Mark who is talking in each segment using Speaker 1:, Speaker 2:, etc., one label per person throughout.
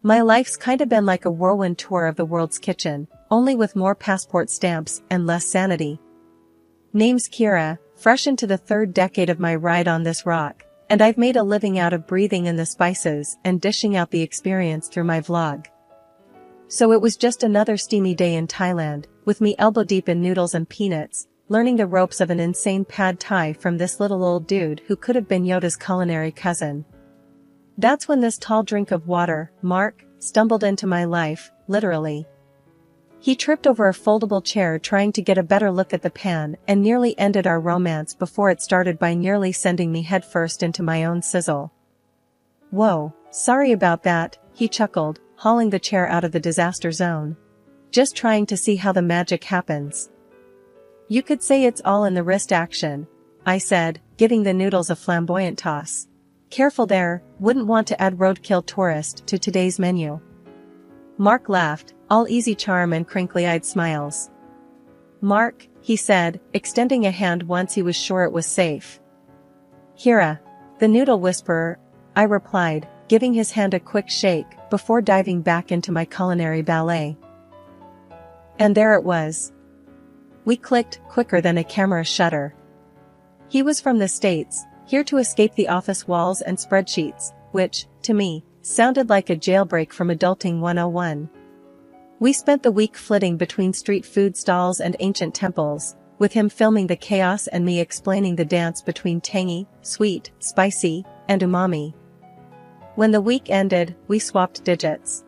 Speaker 1: My life's kinda been like a whirlwind tour of the world's kitchen, only with more passport stamps and less sanity. Name's Kira, fresh into the third decade of my ride on this rock, and I've made a living out of breathing in the spices and dishing out the experience through my vlog. So it was just another steamy day in Thailand, with me elbow deep in noodles and peanuts, learning the ropes of an insane pad thai from this little old dude who could have been Yoda's culinary cousin. That's when this tall drink of water, Mark, stumbled into my life, literally. He tripped over a foldable chair trying to get a better look at the pan and nearly ended our romance before it started by nearly sending me headfirst into my own sizzle. Whoa, sorry about that, he chuckled, hauling the chair out of the disaster zone. Just trying to see how the magic happens. You could say it's all in the wrist action, I said, giving the noodles a flamboyant toss. Careful there, wouldn't want to add roadkill tourist to today's menu. Mark laughed, all easy charm and crinkly-eyed smiles. Mark, he said, extending a hand once he was sure it was safe. Kira, the noodle whisperer, I replied, giving his hand a quick shake before diving back into my culinary ballet. And there it was. We clicked quicker than a camera shutter. He was from the States, here to escape the office walls and spreadsheets, which, to me, sounded like a jailbreak from Adulting 101. We spent the week flitting between street food stalls and ancient temples, with him filming the chaos and me explaining the dance between tangy, sweet, spicy, and umami. When the week ended, we swapped digits.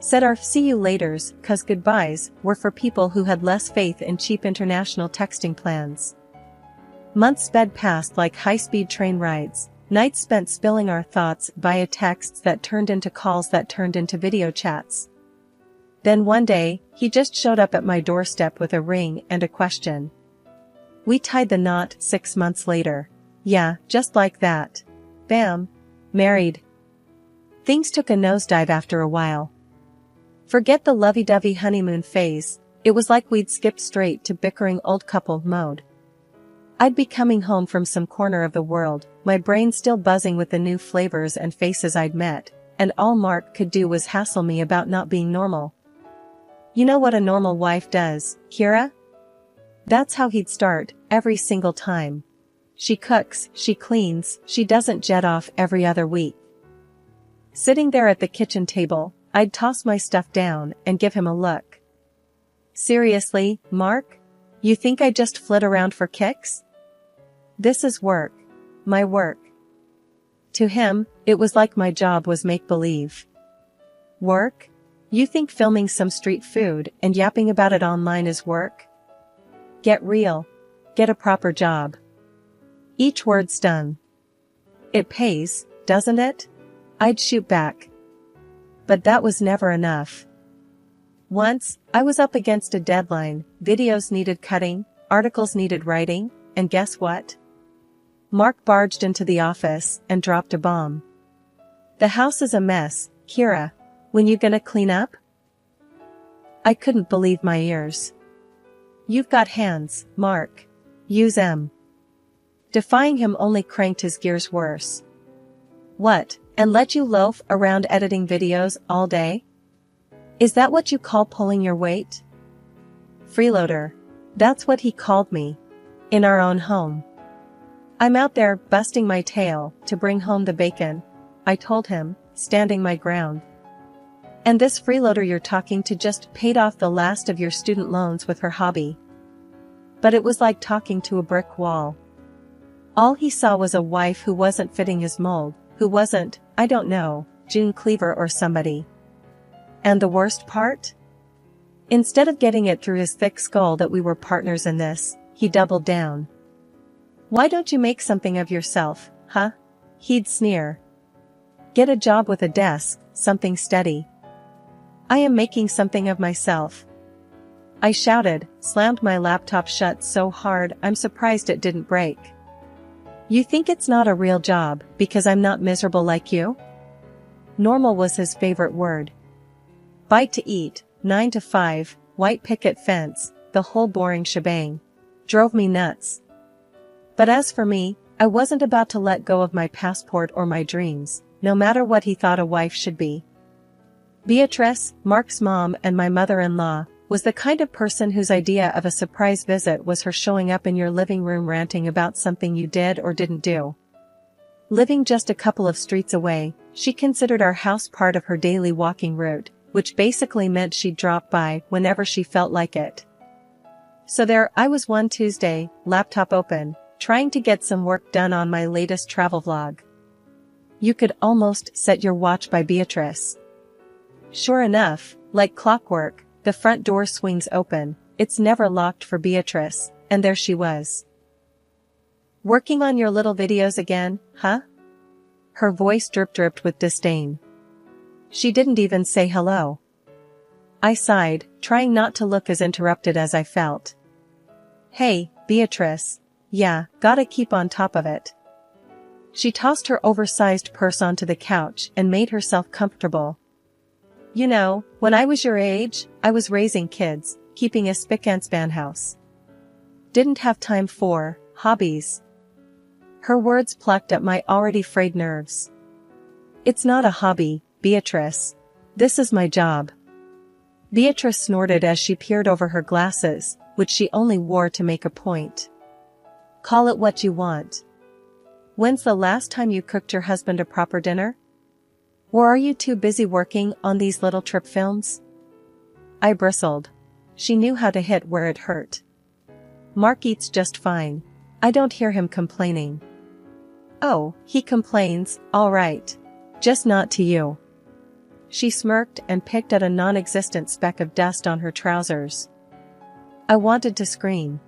Speaker 1: Said our see you laters, 'cause goodbyes were for people who had less faith in cheap international texting plans. Months sped past like high-speed train rides, nights spent spilling our thoughts via texts that turned into calls that turned into video chats. Then one day, he just showed up at my doorstep with a ring and a question. We tied the knot 6 months later. Yeah, just like that. Bam. Married. Things took a nosedive after a while. Forget the lovey-dovey honeymoon phase, it was like we'd skipped straight to bickering old couple mode. I'd be coming home from some corner of the world, my brain still buzzing with the new flavors and faces I'd met, and all Mark could do was hassle me about not being normal. You know what a normal wife does, Kira? That's how he'd start, every single time. She cooks, she cleans, she doesn't jet off every other week. Sitting there at the kitchen table, I'd toss my stuff down and give him a look. Seriously, Mark? You think I just flit around for kicks? This is work. My work. To him, it was like my job was make-believe. Work? You think filming some street food and yapping about it online is work? Get real. Get a proper job. Each word stung. It pays, doesn't it? I'd shoot back. But that was never enough. Once, I was up against a deadline, videos needed cutting, articles needed writing, and guess what? Mark barged into the office and dropped a bomb. The house is a mess, Kira. When you gonna clean up? I couldn't believe my ears. You've got hands, Mark. Use 'em. Defying him only cranked his gears worse. What, and let you loaf around editing videos all day? Is that what you call pulling your weight? Freeloader. That's what he called me. In our own home. I'm out there busting my tail to bring home the bacon, I told him, standing my ground. And this freeloader you're talking to just paid off the last of your student loans with her hobby. But it was like talking to a brick wall. All he saw was a wife who wasn't fitting his mold, who wasn't, I don't know, June Cleaver or somebody. And the worst part? Instead of getting it through his thick skull that we were partners in this, he doubled down. Why don't you make something of yourself, huh? He'd sneer. Get a job with a desk, something steady. I am making something of myself. I shouted, slammed my laptop shut so hard I'm surprised it didn't break. You think it's not a real job because I'm not miserable like you? Normal was his favorite word. Bite to eat, 9 to 5, white picket fence, the whole boring shebang. Drove me nuts. But as for me, I wasn't about to let go of my passport or my dreams, no matter what he thought a wife should be. Beatrice, Mark's mom and my mother-in-law, was the kind of person whose idea of a surprise visit was her showing up in your living room ranting about something you did or didn't do. Living just a couple of streets away, she considered our house part of her daily walking route, which basically meant she'd drop by whenever she felt like it. So there I was one Tuesday, laptop open, trying to get some work done on my latest travel vlog. You could almost set your watch by Beatrice. Sure enough, like clockwork, the front door swings open, it's never locked for Beatrice, and there she was. "Working on your little videos again, huh?" Her voice dripped with disdain. She didn't even say hello. I sighed, trying not to look as interrupted as I felt. "Hey, Beatrice. Yeah, gotta keep on top of it." She tossed her oversized purse onto the couch and made herself comfortable. "You know, when I was your age, I was raising kids, keeping a spick-and-span house. Didn't have time for hobbies." Her words plucked at my already frayed nerves. "It's not a hobby, Beatrice. This is my job." Beatrice snorted as she peered over her glasses, which she only wore to make a point. "Call it what you want. When's the last time you cooked your husband a proper dinner? Or are you too busy working on these little trip films?" I bristled. She knew how to hit where it hurt. "Mark eats just fine. I don't hear him complaining." "Oh, he complains, all right. Just not to you." She smirked and picked at a non-existent speck of dust on her trousers. I wanted to scream.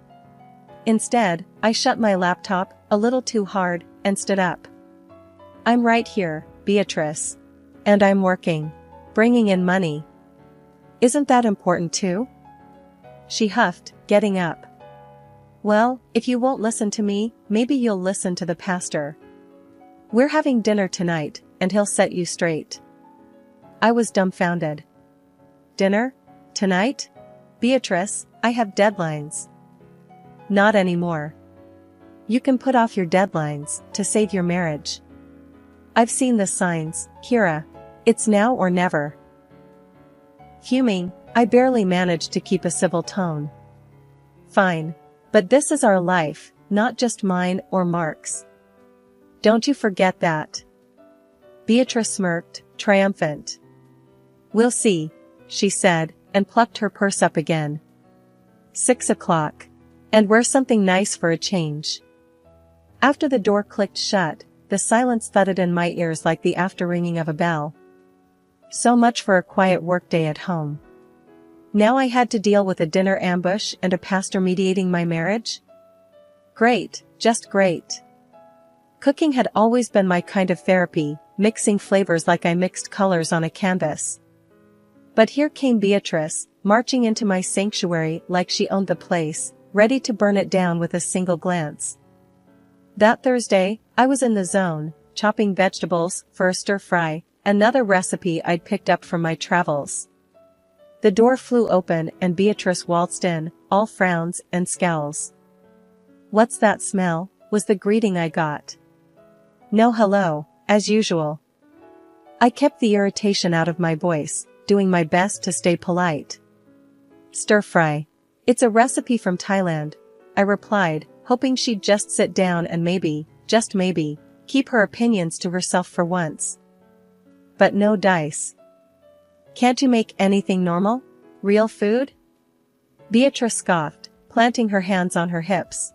Speaker 1: Instead, I shut my laptop, a little too hard, and stood up. "I'm right here, Beatrice. And I'm working. Bringing in money. Isn't that important too?" She huffed, getting up. "Well, if you won't listen to me, maybe you'll listen to the pastor. We're having dinner tonight, and he'll set you straight." I was dumbfounded. "Dinner? Tonight? Beatrice, I have deadlines." "Not anymore. You can put off your deadlines to save your marriage. I've seen the signs, Kira. It's now or never." Fuming, I barely managed to keep a civil tone. "Fine. But this is our life, not just mine or Mark's. Don't you forget that." Beatrice smirked, triumphant. "We'll see," she said, and plucked her purse up again. 6 o'clock. And wear something nice for a change. After the door clicked shut, the silence thudded in my ears like the after-ringing of a bell. So much for a quiet workday at home. Now I had to deal with a dinner ambush and a pastor mediating my marriage? Great, just great. Cooking had always been my kind of therapy, mixing flavors like I mixed colors on a canvas. But here came Beatrice, marching into my sanctuary like she owned the place, ready to burn it down with a single glance. That Thursday, I was in the zone, chopping vegetables for a stir-fry, another recipe I'd picked up from my travels. The door flew open and Beatrice waltzed in, all frowns and scowls. "What's that smell?" was the greeting I got. No hello, as usual. I kept the irritation out of my voice, doing my best to stay polite. "Stir-fry. It's a recipe from Thailand," I replied, hoping she'd just sit down and maybe, just maybe, keep her opinions to herself for once. But no dice. "Can't you make anything normal? Real food?" Beatrice scoffed, planting her hands on her hips.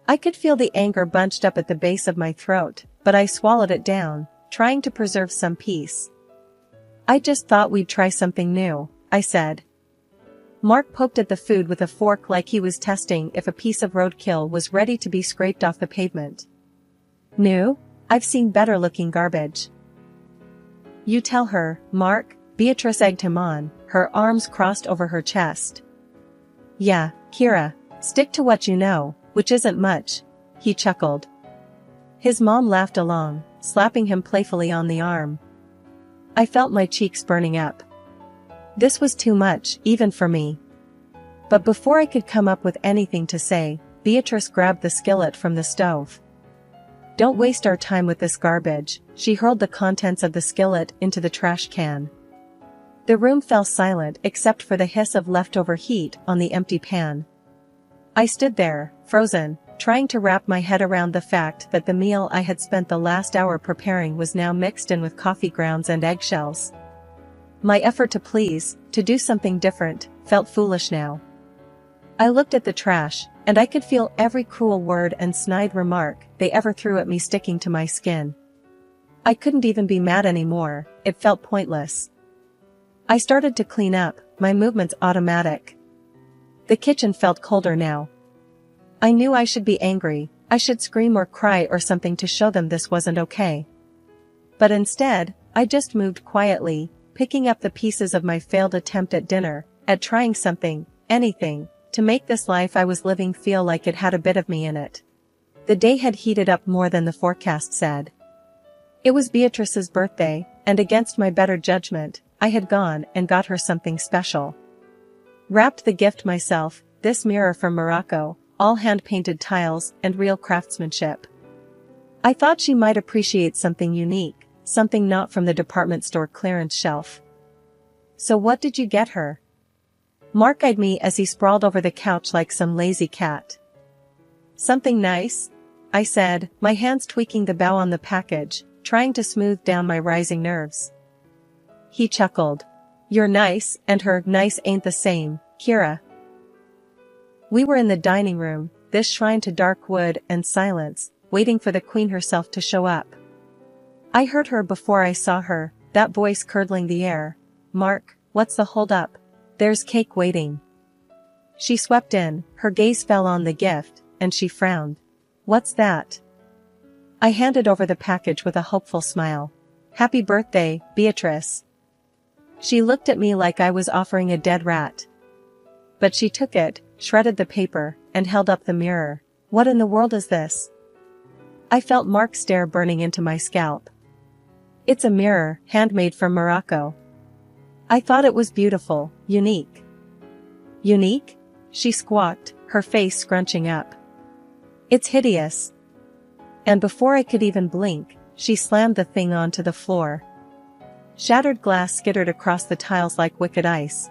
Speaker 1: I could feel the anger bunched up at the base of my throat, but I swallowed it down, trying to preserve some peace. "I just thought we'd try something new," I said. Mark poked at the food with a fork like he was testing if a piece of roadkill was ready to be scraped off the pavement. "New? I've seen better-looking garbage." "You tell her, Mark," Beatrice egged him on, her arms crossed over her chest. "Yeah, Kira, stick to what you know, which isn't much," he chuckled. His mom laughed along, slapping him playfully on the arm. I felt my cheeks burning up. This was too much, even for me. But before I could come up with anything to say, Beatrice grabbed the skillet from the stove. "Don't waste our time with this garbage," she hurled the contents of the skillet into the trash can. The room fell silent except for the hiss of leftover heat on the empty pan. I stood there, frozen, trying to wrap my head around the fact that the meal I had spent the last hour preparing was now mixed in with coffee grounds and eggshells. My effort to please, to do something different, felt foolish now. I looked at the trash, and I could feel every cruel word and snide remark they ever threw at me sticking to my skin. I couldn't even be mad anymore, it felt pointless. I started to clean up, my movements automatic. The kitchen felt colder now. I knew I should be angry, I should scream or cry or something to show them this wasn't okay. But instead, I just moved quietly, picking up the pieces of my failed attempt at dinner, at trying something, anything, to make this life I was living feel like it had a bit of me in it. The day had heated up more than the forecast said. It was Beatrice's birthday, and against my better judgment, I had gone and got her something special. Wrapped the gift myself, this mirror from Morocco, all hand-painted tiles and real craftsmanship. I thought she might appreciate something unique, something not from the department store clearance shelf. So what did you get her? Mark eyed me as he sprawled over the couch like some lazy cat. Something nice? I said, my hands tweaking the bow on the package, trying to smooth down my rising nerves. He chuckled. You're nice, and her nice ain't the same, Kira. We were in the dining room, this shrine to dark wood and silence, waiting for the queen herself to show up. I heard her before I saw her, that voice curdling the air. Mark, what's the hold-up? There's cake waiting. She swept in, her gaze fell on the gift, and she frowned. What's that? I handed over the package with a hopeful smile. Happy birthday, Beatrice. She looked at me like I was offering a dead rat. But she took it, shredded the paper, and held up the mirror. What in the world is this? I felt Mark's stare burning into my scalp. It's a mirror, handmade from Morocco. I thought it was beautiful, unique. Unique? She squawked, her face scrunching up. It's hideous. And before I could even blink, she slammed the thing onto the floor. Shattered glass skittered across the tiles like wicked ice.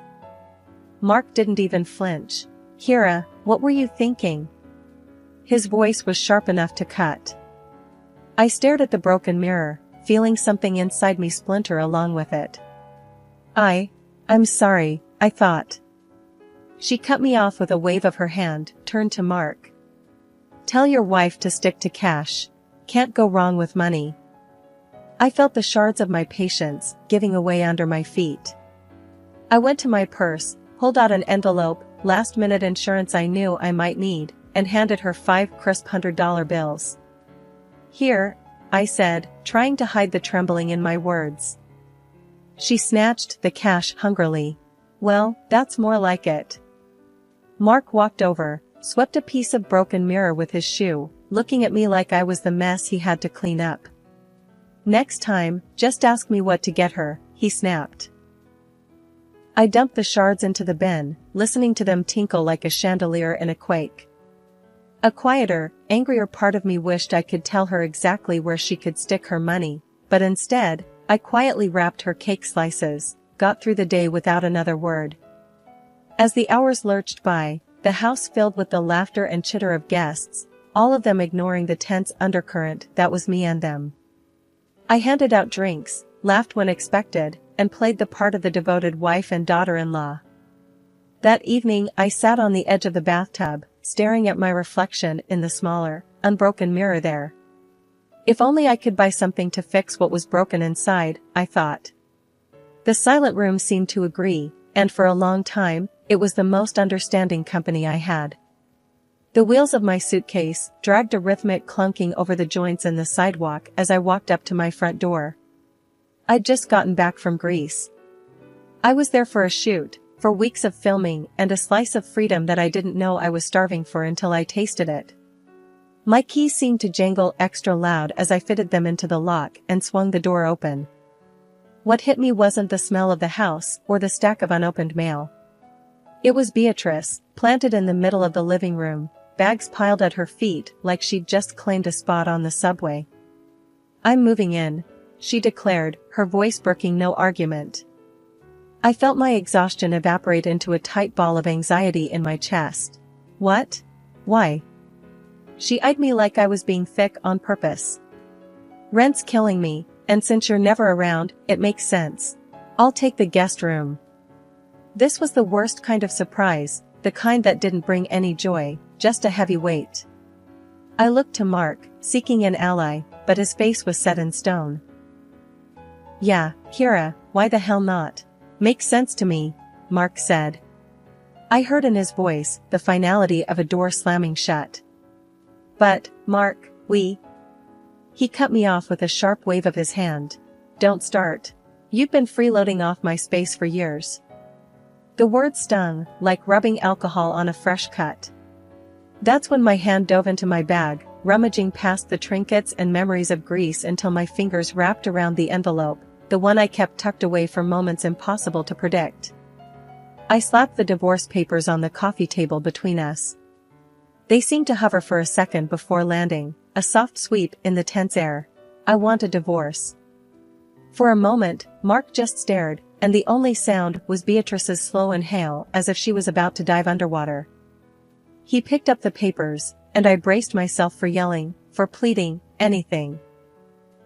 Speaker 1: Mark didn't even flinch. Kira, what were you thinking? His voice was sharp enough to cut. I stared at the broken mirror, feeling something inside me splinter along with it. I'm sorry, I thought. She cut me off with a wave of her hand, turned to Mark. Tell your wife to stick to cash. Can't go wrong with money. I felt the shards of my patience giving away under my feet. I went to my purse, pulled out an envelope, last-minute insurance I knew I might need, and handed her 5 crisp $100 bills. Here, I said, trying to hide the trembling in my words. She snatched the cash hungrily. Well, that's more like it. Mark walked over, swept a piece of broken mirror with his shoe, looking at me like I was the mess he had to clean up. Next time, just ask me what to get her, he snapped. I dumped the shards into the bin, listening to them tinkle like a chandelier in a quake. A quieter, angrier part of me wished I could tell her exactly where she could stick her money, but instead, I quietly wrapped her cake slices, got through the day without another word. As the hours lurched by, the house filled with the laughter and chitter of guests, all of them ignoring the tense undercurrent that was me and them. I handed out drinks, laughed when expected, and played the part of the devoted wife and daughter-in-law. That evening I sat on the edge of the bathtub, staring at my reflection in the smaller, unbroken mirror there. If only I could buy something to fix what was broken inside, I thought. The silent room seemed to agree, and for a long time, it was the most understanding company I had. The wheels of my suitcase dragged a rhythmic clunking over the joints in the sidewalk as I walked up to my front door. I'd just gotten back from Greece. I was there for a shoot, for weeks of filming and a slice of freedom that I didn't know I was starving for until I tasted it. My keys seemed to jangle extra loud as I fitted them into the lock and swung the door open. What hit me wasn't the smell of the house or the stack of unopened mail. It was Beatrice, planted in the middle of the living room, bags piled at her feet like she'd just claimed a spot on the subway. I'm moving in, she declared, her voice brooking no argument. I felt my exhaustion evaporate into a tight ball of anxiety in my chest. What? Why? She eyed me like I was being thick on purpose. Rent's killing me, and since you're never around, it makes sense. I'll take the guest room. This was the worst kind of surprise, the kind that didn't bring any joy, just a heavy weight. I looked to Mark, seeking an ally, but his face was set in stone. Yeah, Kira, why the hell not? Makes sense to me, Mark said. I heard in his voice the finality of a door slamming shut. But, Mark, He cut me off with a sharp wave of his hand. Don't start. You've been freeloading off my space for years. The word stung, like rubbing alcohol on a fresh cut. That's when my hand dove into my bag, rummaging past the trinkets and memories of Greece until my fingers wrapped around the envelope, the one I kept tucked away for moments impossible to predict. I slapped the divorce papers on the coffee table between us. They seemed to hover for a second before landing, a soft sweep in the tense air. I want a divorce. For a moment, Mark just stared, and the only sound was Beatrice's slow inhale as if she was about to dive underwater. He picked up the papers, and I braced myself for yelling, for pleading, anything.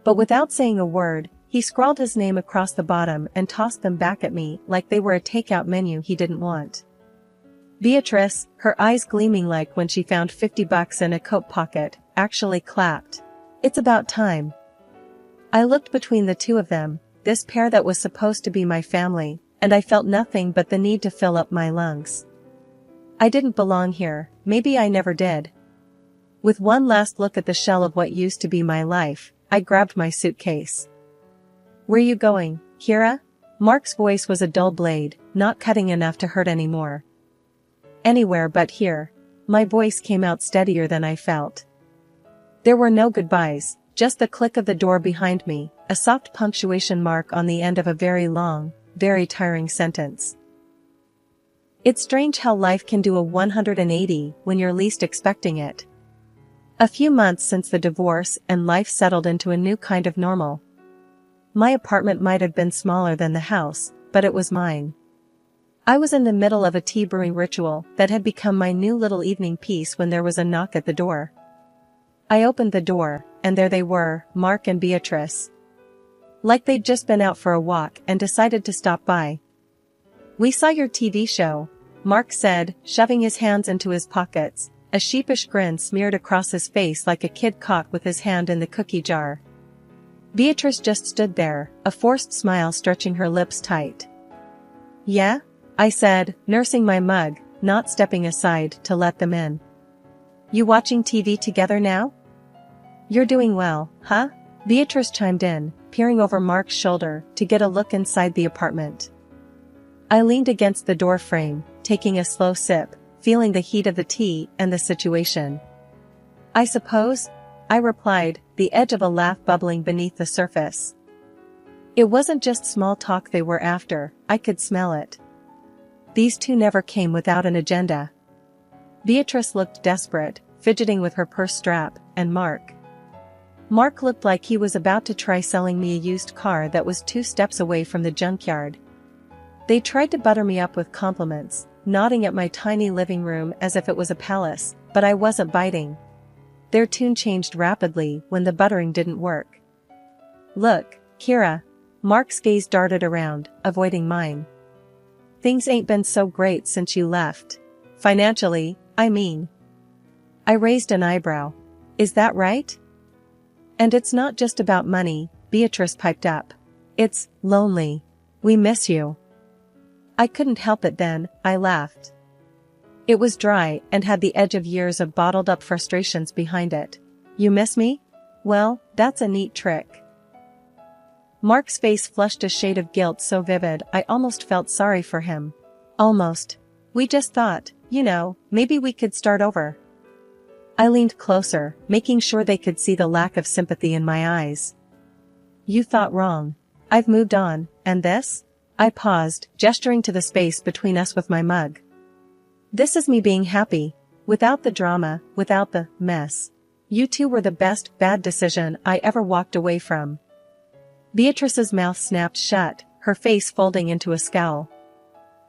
Speaker 1: But without saying a word, he scrawled his name across the bottom and tossed them back at me like they were a takeout menu he didn't want. Beatrice, her eyes gleaming like when she found $50 in a coat pocket, actually clapped. It's about time. I looked between the two of them, this pair that was supposed to be my family, and I felt nothing but the need to fill up my lungs. I didn't belong here, maybe I never did. With one last look at the shell of what used to be my life, I grabbed my suitcase. Where you going, Kira? Mark's voice was a dull blade, not cutting enough to hurt anymore. Anywhere but here. My voice came out steadier than I felt. There were no goodbyes, just the click of the door behind me, a soft punctuation mark on the end of a very long, very tiring sentence. It's strange how life can do a 180 when you're least expecting it. A few months since the divorce and life settled into a new kind of normal. My apartment might have been smaller than the house, but it was mine. I was in the middle of a tea brewing ritual that had become my new little evening piece when there was a knock at the door. I opened the door, and there they were, Mark and Beatrice. Like they'd just been out for a walk and decided to stop by. We saw your TV show, Mark said, shoving his hands into his pockets, a sheepish grin smeared across his face like a kid caught with his hand in the cookie jar. Beatrice just stood there, a forced smile stretching her lips tight. Yeah? I said, nursing my mug, not stepping aside to let them in. You watching TV together now? You're doing well, huh? Beatrice chimed in, peering over Mark's shoulder to get a look inside the apartment. I leaned against the door frame, taking a slow sip, feeling the heat of the tea and the situation. I suppose, I replied, the edge of a laugh bubbling beneath the surface. It wasn't just small talk they were after, I could smell it. These two never came without an agenda. Beatrice looked desperate, fidgeting with her purse strap, and Mark looked like he was about to try selling me a used car that was 2 steps away from the junkyard. They tried to butter me up with compliments, nodding at my tiny living room as if it was a palace, but I wasn't biting. Their tune changed rapidly when the buttering didn't work. Look, Kira. Mark's gaze darted around, avoiding mine. Things ain't been so great since you left. Financially, I mean. I raised an eyebrow. Is that right? And it's not just about money, Beatrice piped up. It's lonely. We miss you. I couldn't help it then, I laughed. It was dry and had the edge of years of bottled up frustrations behind it. You miss me? Well, that's a neat trick. Mark's face flushed a shade of guilt so vivid I almost felt sorry for him. Almost. We just thought, maybe we could start over. I leaned closer, making sure they could see the lack of sympathy in my eyes. You thought wrong. I've moved on, and this? I paused, gesturing to the space between us with my mug. This is me being happy, without the drama, without the mess. You two were the best bad decision I ever walked away from. Beatrice's mouth snapped shut, her face folding into a scowl.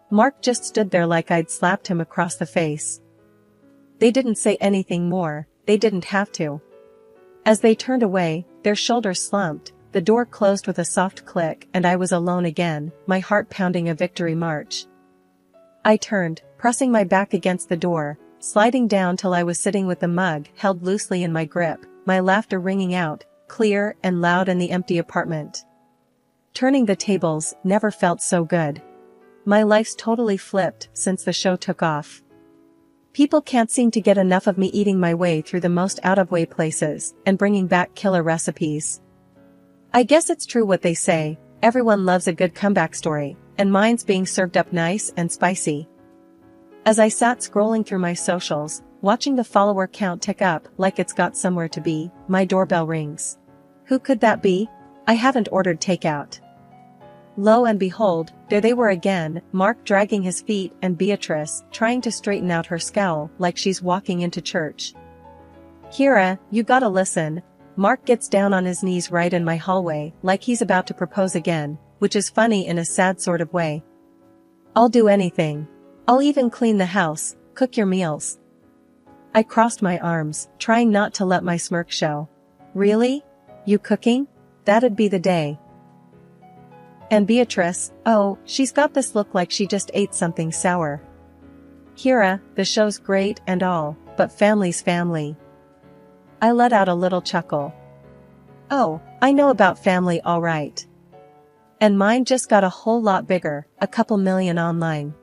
Speaker 1: Mark just stood there like I'd slapped him across the face. They didn't say anything more, they didn't have to. As they turned away, their shoulders slumped, the door closed with a soft click and I was alone again, my heart pounding a victory march. I turned, pressing my back against the door, sliding down till I was sitting with the mug held loosely in my grip, my laughter ringing out, clear and loud in the empty apartment. Turning the tables never felt so good. My life's totally flipped since the show took off. People can't seem to get enough of me eating my way through the most out-of-way places and bringing back killer recipes. I guess it's true what they say, everyone loves a good comeback story, and mine's being served up nice and spicy. As I sat scrolling through my socials, watching the follower count tick up like it's got somewhere to be, my doorbell rings. Who could that be? I haven't ordered takeout. Lo and behold, there they were again, Mark dragging his feet and Beatrice trying to straighten out her scowl like she's walking into church. Kira, you gotta listen. Mark gets down on his knees right in my hallway like he's about to propose again, which is funny in a sad sort of way. I'll do anything. I'll even clean the house, cook your meals. I crossed my arms, trying not to let my smirk show. Really? You cooking? That'd be the day. And Beatrice, oh, she's got this look like she just ate something sour. Kira, the show's great and all, but family's family. I let out a little chuckle. Oh, I know about family all right. And mine just got a whole lot bigger, a couple million online.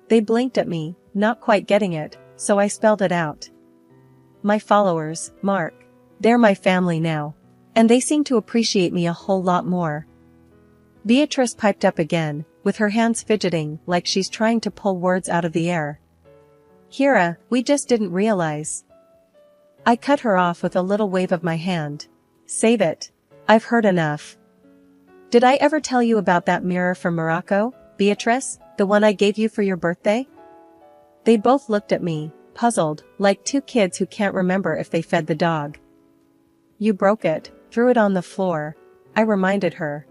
Speaker 1: They blinked at me, not quite getting it, so I spelled it out. My followers, Mark. They're my family now. And they seem to appreciate me a whole lot more. Beatrice piped up again, with her hands fidgeting like she's trying to pull words out of the air. Kira, we just didn't realize. I cut her off with a little wave of my hand. Save it. I've heard enough. Did I ever tell you about that mirror from Morocco, Beatrice, the one I gave you for your birthday? They both looked at me, puzzled, like two kids who can't remember if they fed the dog. You broke it, threw it on the floor, I reminded her.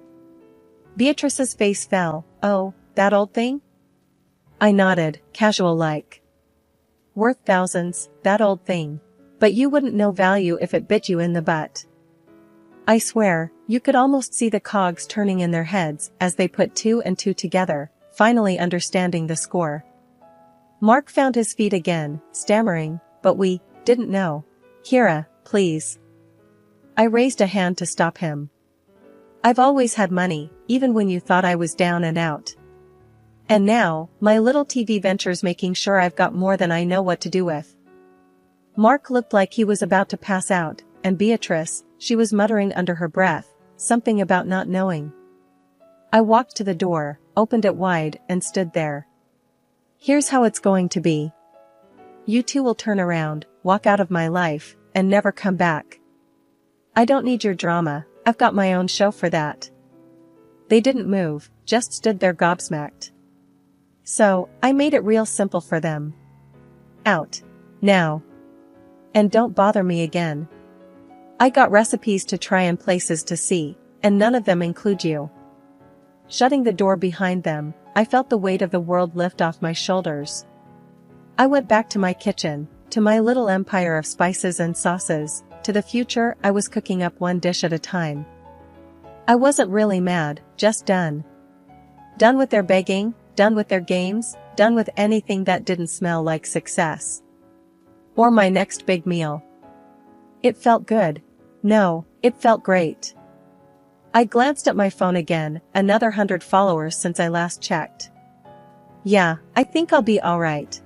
Speaker 1: Beatrice's face fell. Oh, that old thing? I nodded, casual-like. Worth thousands, that old thing. But you wouldn't know value if it bit you in the butt. I swear, you could almost see the cogs turning in their heads as they put two and two together, finally understanding the score. Mark found his feet again, stammering, but we didn't know. Kira, please. I raised a hand to stop him. I've always had money, even when you thought I was down and out. And now, my little TV venture's making sure I've got more than I know what to do with. Mark looked like he was about to pass out, and Beatrice, she was muttering under her breath, something about not knowing. I walked to the door, opened it wide, and stood there. Here's how it's going to be. You two will turn around, walk out of my life, and never come back. I don't need your drama, I've got my own show for that. They didn't move, just stood there gobsmacked. So, I made it real simple for them. Out. Now. And don't bother me again. I got recipes to try and places to see, and none of them include you. Shutting the door behind them, I felt the weight of the world lift off my shoulders. I went back to my kitchen, to my little empire of spices and sauces, to the future I was cooking up one dish at a time. I wasn't really mad, just done. Done with their begging, done with their games, done with anything that didn't smell like success. Or my next big meal. It felt good. No, it felt great. I glanced at my phone again, another 100 followers since I last checked. Yeah, I think I'll be alright.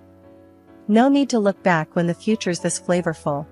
Speaker 1: No need to look back when the future's this flavorful.